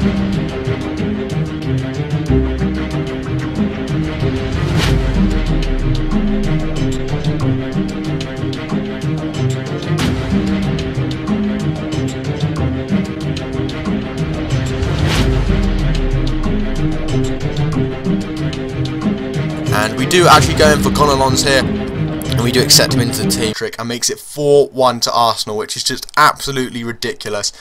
And we do actually go in for Gonalons here, and we do accept him into the team trick, and makes it 4-1 to Arsenal, which is just absolutely ridiculous.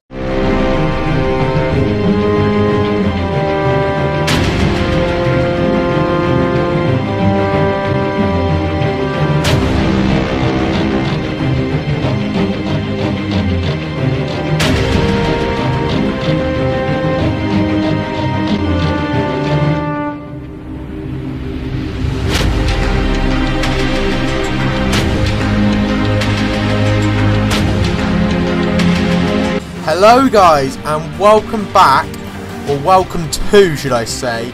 Hello guys, and welcome back, or welcome to, should I say,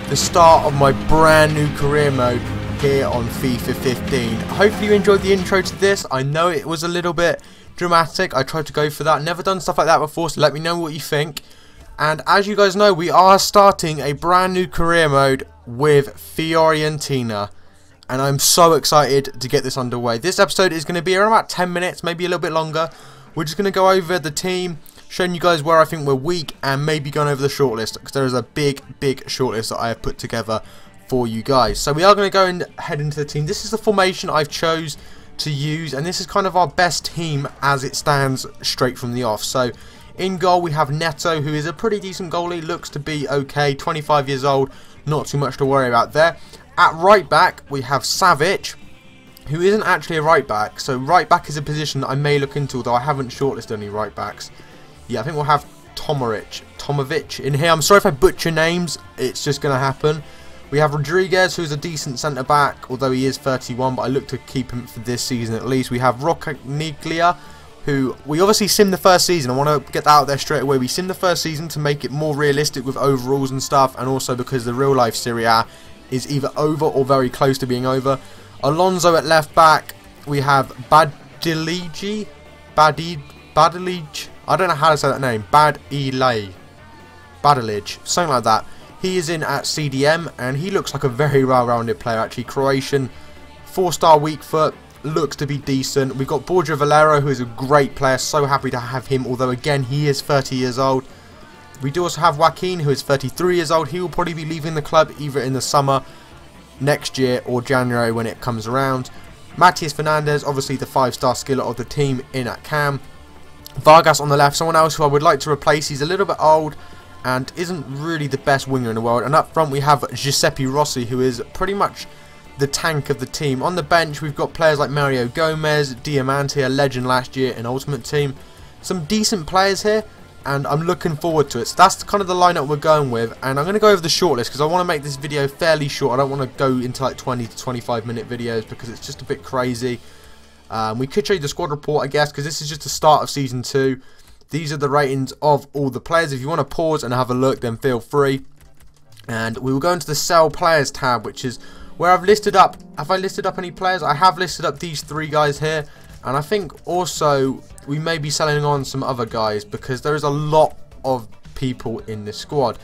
the start of my brand new career mode here on FIFA 15. Hopefully you enjoyed the intro to this. I know it was a little bit dramatic. I tried to go for that. Never done stuff like that before, so let me know what you think. And as you guys know, we are starting a brand new career mode with Fiorentina. And I'm so excited to get this underway. This episode is going to be around about 10 minutes, maybe a little bit longer. We're just going to go over the team, showing you guys where I think we're weak, and maybe going over the shortlist, because there is a big shortlist that I have put together for you guys. So we are going to go and head into the team. This is the formation I've chose to use, and this is kind of our best team as it stands straight from the off. So in goal we have Neto, who is a pretty decent goalie, looks to be okay, 25 years old, not too much to worry about there. At right back we have Savic, who isn't actually a right back. So right back is a position that I may look into, although I haven't shortlisted any right backs. Yeah, I think we'll have Tomovic in here. I'm sorry if I butcher names, it's just going to happen. We have Rodriguez, who's a decent centre back, although he is 31, but I look to keep him for this season at least. We have Rocaniglia, who we obviously simmed the first season. I want to get that out there straight away. We simmed the first season to make it more realistic with overalls and stuff, and also because the real life Serie A is either over or very close to being over. Alonso at left back. We have Badilij. I don't know how to say that name. Badilij, something like that. He is in at CDM, and he looks like a very well-rounded player actually. Croatian, 4-star weak foot, looks to be decent. We've got Borja Valero, who is a great player. So happy to have him, although again he is 30 years old. We do also have Joaquin, who is 33 years old. He will probably be leaving the club either in the summer next year or January when it comes around. Matias Fernandez, obviously the 5-star skiller of the team, in at cam. Vargas on the left, someone else who I would like to replace. He's a little bit old and isn't really the best winger in the world. And up front we have Giuseppe Rossi, who is pretty much the tank of the team. On the bench we've got players like Mario Gomez, Diamante, a legend last year in Ultimate Team. Some decent players here, and I'm looking forward to it. So that's kind of the lineup we're going with, and I'm going to go over the shortlist because I want to make this video fairly short. I don't want to go into like 20 to 25 minute videos because it's just a bit crazy. We could show you the squad report, I guess, because this is just the start of Season 2. These are the ratings of all the players. If you want to pause and have a look, then feel free. And we will go into the Sell Players tab, which is where I've listed up. Have I listed up any players? I have listed up these 3 guys here. And I think also we may be selling on some other guys because there is a lot of people in this squad.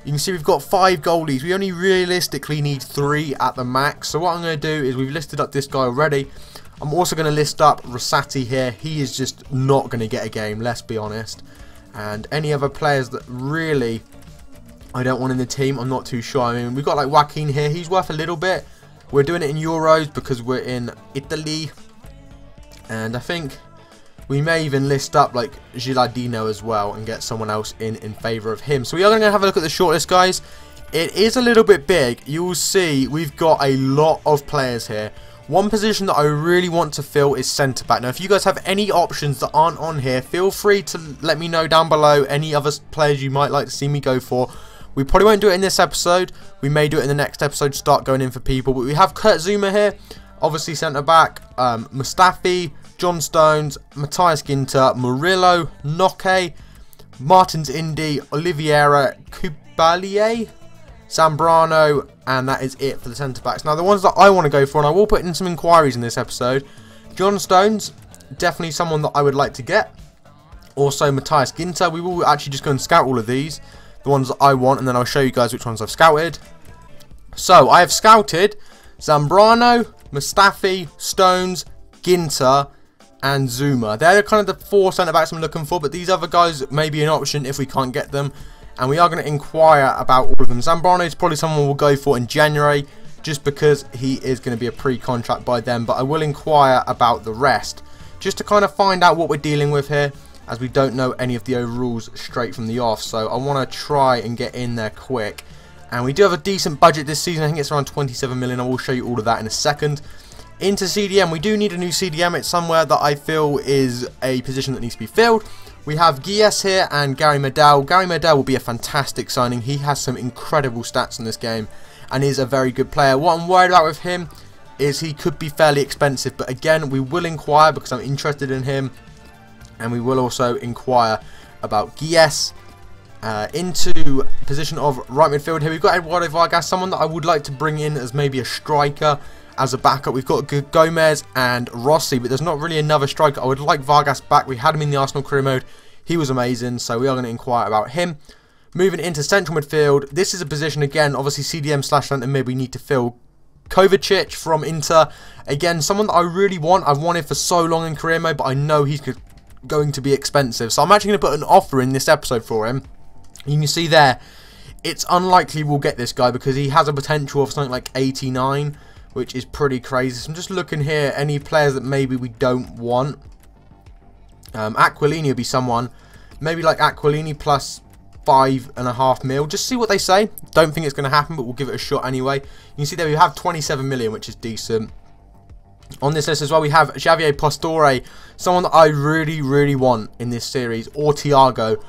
You can see we've got 5 goalies. We only realistically need 3 at the max. So what I'm going to do is we've listed up this guy already. I'm also going to list up Rosati here. He is just not going to get a game, let's be honest. And any other players that really I don't want in the team, I'm not too sure. I mean, we've got like Joaquin here. He's worth a little bit. We're doing it in euros because we're in Italy. And I think we may even list up like Gilardino as well and get someone else in favour of him. So we are going to have a look at the shortlist, guys. It is a little bit big. You will see we've got a lot of players here. One position that I really want to fill is centre back. Now, if you guys have any options that aren't on here, feel free to let me know down below any other players you might like to see me go for. We probably won't do it in this episode. We may do it in the next episode, start going in for people. But we have Kurt Zuma here. Obviously centre back, Mustafi, John Stones, Matthias Ginter, Murillo, Noke, Martins Indy, Oliveira, Kubalier, Zambrano, and that is it for the centre backs. Now the ones that I want to go for, and I will put in some inquiries in this episode, John Stones, definitely someone that I would like to get. Also Matthias Ginter, we will actually just go and scout all of these. the ones that I want, and then I'll show you guys which ones I've scouted. So, I have scouted Zambrano, Mustafi, Stones, Ginter, and Zuma. They're kind of the 4 centre-backs I'm looking for, but these other guys may be an option if we can't get them. And we are going to inquire about all of them. Zambrano is probably someone we'll go for in January, just because he is going to be a pre-contract by them. But I will inquire about the rest, just to kind of find out what we're dealing with here, as we don't know any of the overrules straight from the off. So I want to try and get in there quick. And we do have a decent budget this season. I think it's around 27 million. I will show you all of that in a second. Into CDM, we do need a new CDM. It's somewhere that I feel is a position that needs to be filled. We have Gies here and Gary Medel. Gary Medel will be a fantastic signing. He has some incredible stats in this game and is a very good player. What I'm worried about with him is he could be fairly expensive. But again, we will inquire because I'm interested in him. And we will also inquire about Gies. Into position of right midfield here, we've got Eduardo Vargas, someone that I would like to bring in as maybe a striker as a backup. We've got Gomez and Rossi, but there's not really another striker. I would like Vargas back. We had him in the Arsenal career mode. He was amazing, so we are going to inquire about him. Moving into central midfield, this is a position, again, obviously CDM/centre mid we need to fill. Kovacic from Inter, again, someone that I really want. I've wanted for so long in career mode, but I know he's going to be expensive. So I'm actually going to put an offer in this episode for him. You can see there, it's unlikely we'll get this guy because he has a potential of something like 89, which is pretty crazy. So I'm just looking here, any players that maybe we don't want. Aquilini would be someone, maybe like Aquilini plus 5.5 mil. Just see what they say. Don't think it's going to happen, but we'll give it a shot anyway. You can see there we have 27 million, which is decent. On this list as well, we have Javier Pastore, someone that I really want in this series, or Thiago.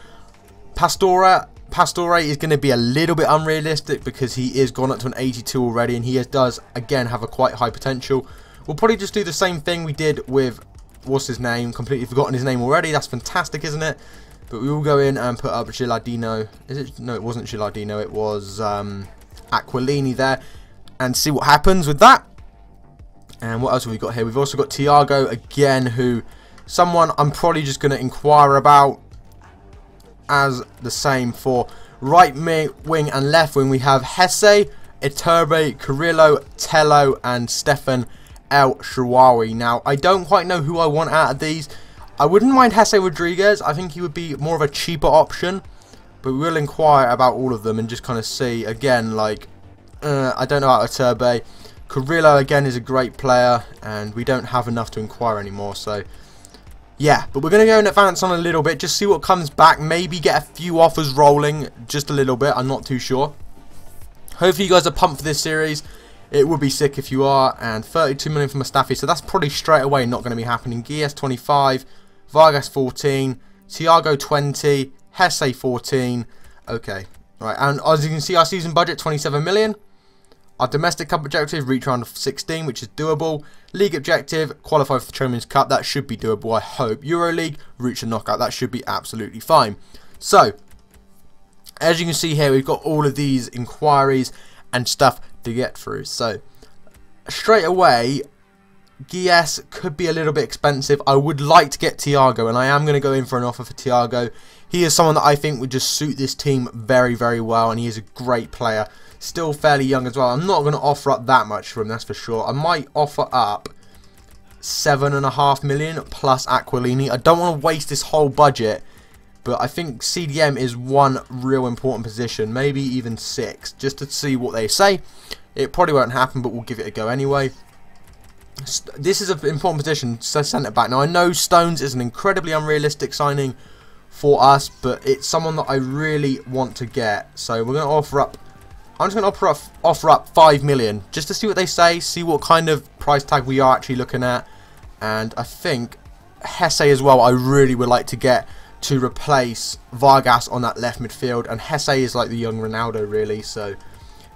Pastore is going to be a little bit unrealistic because he is gone up to an 82 already, and he does again have a quite high potential. We'll probably just do the same thing we did with, what's his name? Completely forgotten his name already. That's fantastic, isn't it? But we will go in and put up Gilardino. Is it? No, it wasn't Gilardino. It was Aquilini there, and see what happens with that. And what else have we got here? We've also got Thiago again, who someone I'm probably just going to inquire about. As the same for right wing and left wing, we have Hesse, Iturbe, Carrillo, Tello, and Stefan El Shaarawy. Now, I don't quite know who I want out of these. I wouldn't mind Hesse Rodriguez. I think he would be more of a cheaper option. But we will inquire about all of them and just kind of see. Again, like, I don't know about Iturbe. Carrillo, again, is a great player. And we don't have enough to inquire anymore, so... yeah, but we're going to go and advance on a little bit, just see what comes back, maybe get a few offers rolling, just a little bit, I'm not too sure. Hopefully you guys are pumped for this series, it would be sick if you are, and 32 million for Mustafi, so that's probably straight away not going to be happening. Gies 25, Vargas 14, Thiago 20, Hesse 14, okay. Right, and as you can see, our season budget 27 million. Our domestic cup objective, reach round of 16, which is doable. League objective, qualify for the Champions Cup, that should be doable, I hope. EuroLeague, reach a knockout, that should be absolutely fine. So, as you can see here, we've got all of these inquiries and stuff to get through. So, straight away, Gies could be a little bit expensive. I would like to get Thiago, and I am going to go in for an offer for Thiago. He is someone that I think would just suit this team very well, and he is a great player. Still fairly young as well. I'm not going to offer up that much for him, that's for sure. I might offer up 7.5 million plus Aquilini. I don't want to waste this whole budget, but I think CDM is one real important position, maybe even 6, just to see what they say. It probably won't happen, but we'll give it a go anyway. This is an important position, centre back. Now I know Stones is an incredibly unrealistic signing for us, but it's someone that I really want to get. So we're going to offer up. I'm just going to offer up 5 million just to see what they say, see what kind of price tag we are actually looking at. And I think Hesse as well, I really would like to get to replace Vargas on that left midfield. And Hesse is like the young Ronaldo, really, so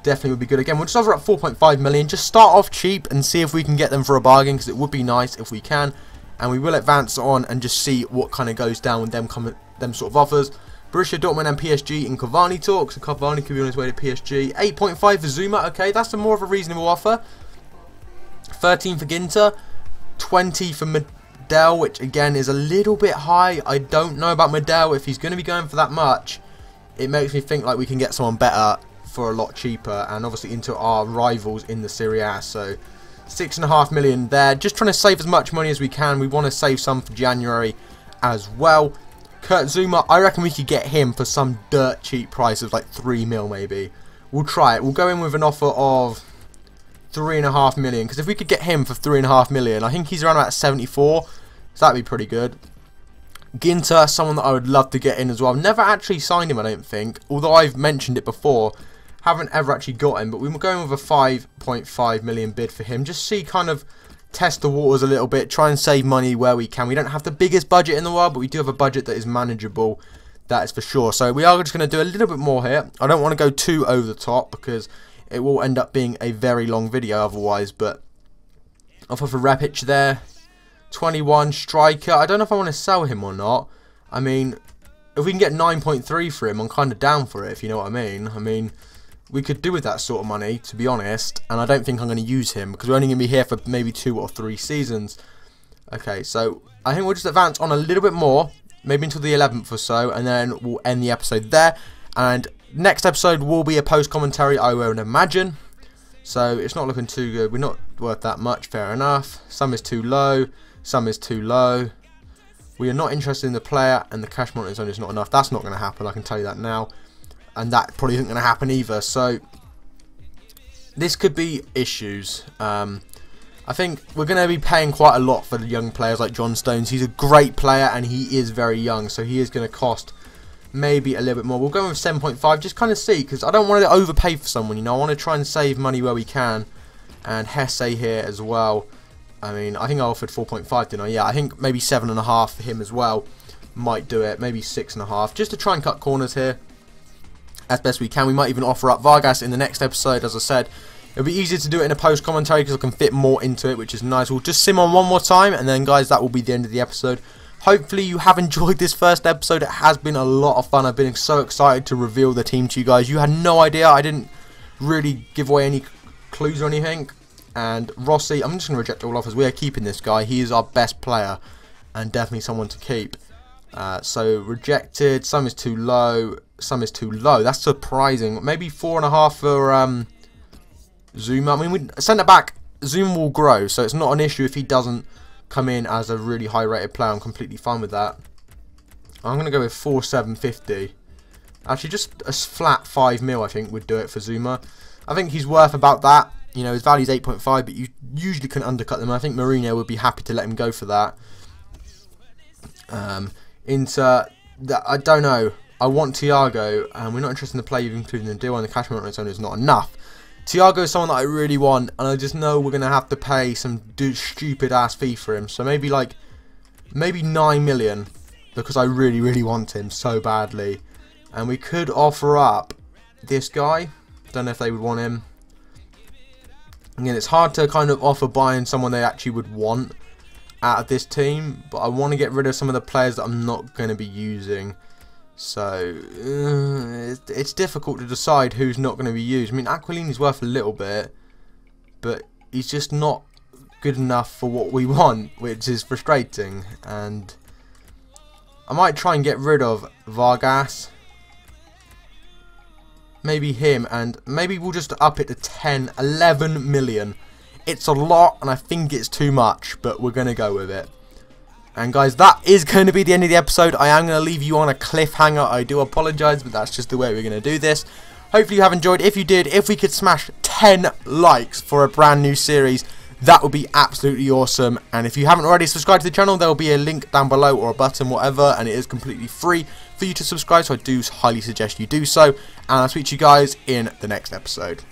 definitely would be good. Again, we'll just offer up 4.5 million. Just start off cheap and see if we can get them for a bargain, because it would be nice if we can. And we will advance on and just see what kind of goes down with them sort of offers. Borussia Dortmund and PSG in Cavani talks. So Cavani could be on his way to PSG. 8.5 for Zuma. Okay, that's more of a reasonable offer. 13 for Ginter. 20 for Medel, which again is a little bit high. I don't know about Medel. If he's going to be going for that much, it makes me think like we can get someone better for a lot cheaper, and obviously into our rivals in the Serie A. So 6.5 million there, just trying to save as much money as we can. We want to save some for January as well. Kurt Zuma, I reckon we could get him for some dirt cheap price of like 3 mil maybe. We'll try it. We'll go in with an offer of 3.5 million, because if we could get him for 3.5 million, I think he's around about 74, so that'd be pretty good. Ginter, someone that I would love to get in as well. I've never actually signed him, I don't think, although I've mentioned it before. Haven't ever actually got him, but we were going with a 5.5 million bid for him. Just see, kind of test the waters a little bit, try and save money where we can. We don't have the biggest budget in the world, but we do have a budget that is manageable, that is for sure. So we are just going to do a little bit more here. I don't want to go too over the top, because it will end up being a very long video otherwise. But off of a Repic there, 21 striker. I don't know if I want to sell him or not. I mean, if we can get 9.3 for him, I'm kind of down for it, if you know what I mean. I mean, we could do with that sort of money, to be honest, and I don't think I'm going to use him, because we're only going to be here for maybe 2 or 3 seasons. Okay, so I think we'll just advance on a little bit more, maybe until the 11th or so, and then we'll end the episode there. And next episode will be a post-commentary, I would imagine. So it's not looking too good. We're not worth that much, fair enough. Some is too low, some is too low. We are not interested in the player, and the cash money zone is not enough. That's not going to happen, I can tell you that now. And that probably isn't going to happen either. So this could be issues. I think we're going to be paying quite a lot for the young players like John Stones. He's a great player, and he is very young, so he is going to cost maybe a little bit more. We'll go with 7.5, just kind of see, because I don't want to overpay for someone, you know. I want to try and save money where we can. And Hesse here as well. I mean, I think I offered 4.5, didn't I? Yeah, I think maybe 7.5 for him as well might do it. Maybe 6.5, just to try and cut corners here as best we can. We might even offer up Vargas in the next episode, as I said. It'll be easier to do it in a post-commentary because I can fit more into it, which is nice. We'll just sim on one more time, and then, guys, that will be the end of the episode. Hopefully you have enjoyed this first episode. It has been a lot of fun. I've been so excited to reveal the team to you guys. You had no idea. I didn't really give away any clues or anything. And Rossi, I'm just going to reject all offers. We are keeping this guy. He is our best player and definitely someone to keep. So rejected. Some is too low. Some is too low. That's surprising. Maybe 4.5 for Zuma. I mean, centre back, Zuma will grow, so it's not an issue if he doesn't come in as a really high rated player. I'm completely fine with that. I'm going to go with 4,750. Actually, just a flat 5 mil I think would do it for Zuma. I think he's worth about that. You know, his value is 8.5, but you usually can undercut them. I think Mourinho would be happy to let him go for that. I don't know. I want Thiago, and we're not interested in the play you've included in the deal, and the cash amount on its own is not enough. Thiago is someone that I really want, and I just know we're going to have to pay some stupid ass fee for him. So maybe 9 million, because I really, really want him so badly. And we could offer up this guy. Don't know if they would want him. Again, it's hard to kind of offer buying someone they actually would want out of this team, but I want to get rid of some of the players that I'm not going to be using. So it's difficult to decide who's not going to be used. I mean, Aquilini's worth a little bit, but he's just not good enough for what we want, which is frustrating. And I might try and get rid of Vargas. Maybe him, and maybe we'll just up it to 10, 11 million. It's a lot, and I think it's too much, but we're going to go with it. And guys, that is going to be the end of the episode. I am going to leave you on a cliffhanger. I do apologise, but that's just the way we're going to do this. Hopefully you have enjoyed. If you did, if we could smash 10 likes for a brand new series, that would be absolutely awesome. And if you haven't already subscribed to the channel, there will be a link down below or a button, whatever, and it is completely free for you to subscribe, so I do highly suggest you do so. And I'll speak to you guys in the next episode.